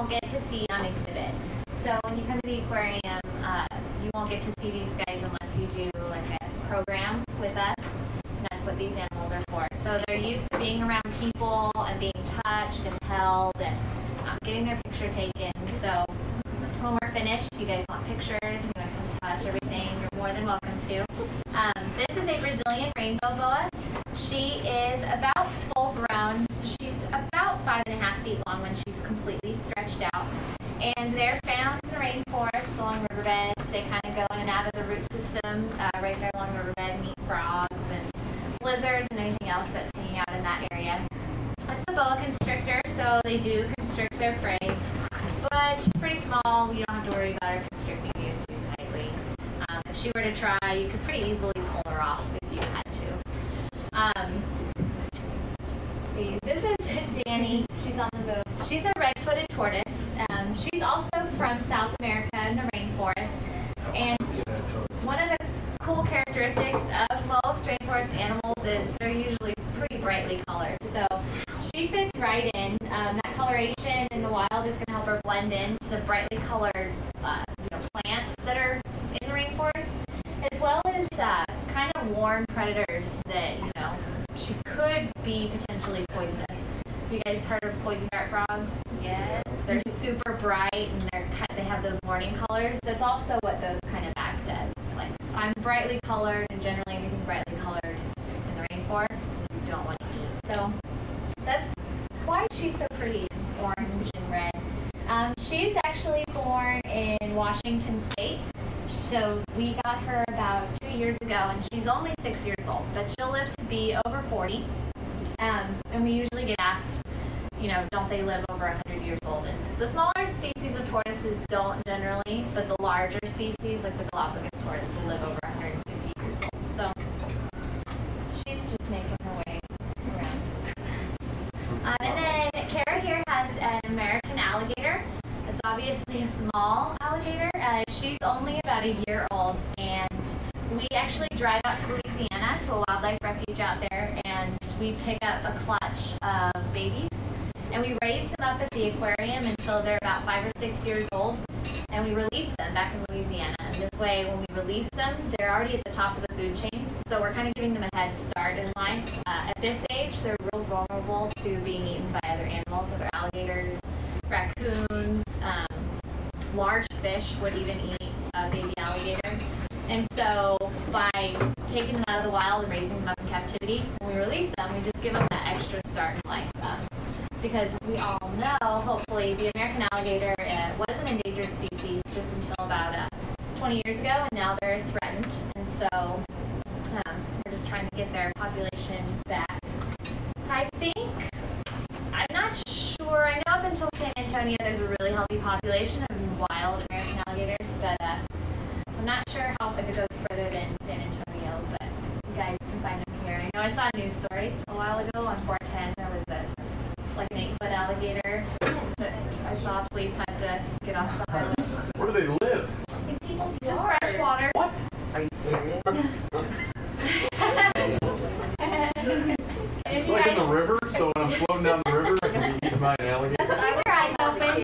won't get to see on exhibit. So when you come to the aquarium, you won't get to see these guys unless you do like a program with us. And that's what these animals are for. So they're used to being around people and being touched and held and getting their picture taken. So when we're finished, if you guys want pictures and you want to touch everything, you're more than welcome to. This is a Brazilian rainbow boa. She is about full grown, so she's about 5.5 feet long when she's completely stretched out. And they're found in the rainforest along riverbeds. They kind of go in and out of the root system right there along the riverbed and eat frogs and lizards and anything else that's hanging out in that area. It's a boa constrictor, so they do constrict their prey. But she's pretty small. You don't have to worry about her constricting you too tightly. If she were to try, you could pretty easily pull her off if you had to. See, this is Danny. She's on the move. She's a red-footed tortoise. She's also from South America in the rainforest. And one of the cool characteristics of most rainforest animals is they're usually pretty brightly colored. So she fits right in. That coloration in the wild is going to help her blend in to the brightly colored plants that are in the rainforest, as well as kind of warn predators that she could be potentially poisonous. Have you guys heard of poison dart frogs? Yes. They're super bright and they have those warning colors. That's also what those kind of act as. Like, I'm brightly colored, and generally anything brightly colored in the rainforest you don't want to eat. So that's why she's so pretty and orange and red. She's actually born in Washington State. So we got her about 2 years ago, and she's only 6 years old, but she'll live to be over 40. And we usually get asked, don't they live over 100 years old? And the smaller species of tortoises don't generally, but the larger species, like the Galapagos tortoise, will live over 150 years old. So she's just making her way around. And then Kara here has an American alligator. It's obviously a small alligator. She's only about a year old, and we actually drive out to Louisiana to a wildlife refuge out there, and we pick up a clutch of babies, and we raise them up at the aquarium until they're about 5 or 6 years old, and we release them back in Louisiana. And this way, when we release them, they're already at the top of the food chain, so we're kind of giving them a head start in life. At this age, they're real vulnerable to being eaten by other animals, other alligators, raccoons, large fish would even eat a baby alligator. And so by taking them out of the wild and raising them up in captivity, when we release them, we just give them that extra start in life. Because as we all know, hopefully, the American alligator was an endangered species just until about 20 years ago, and now they're threatened. And so we're just trying to get their population back. I'm not sure. I know up until San Antonio, there's a really healthy population of wild American alligators, but I'm not sure if it goes further than San Antonio, but you guys can find them here. I know I saw a news story a while ago on 410. There was an 8-foot alligator that I saw police had to get off the highway. Where do they live? In people's just fresh water. What? Are you serious? It's like in the river, so when I'm floating down the river, I can be eaten by an alligator. Keep your eyes open.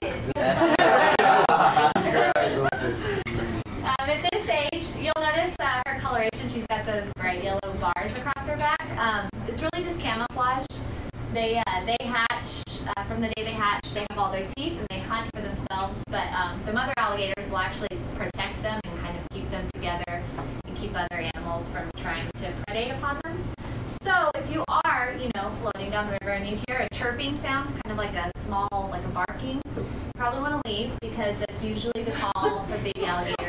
At this age, you'll notice her coloration. She's got those bright yellow bars across her back. It's really just camouflage. They hatch from the day they hatch. They have all their teeth and they hunt for themselves. But the mother alligators will actually protect them and kind of keep them together and keep other animals from trying to predate upon them. So if you are, floating down the river and you hear a chirping sound, kind of like a small, like a barking, you probably want to leave because that's usually the call for baby alligators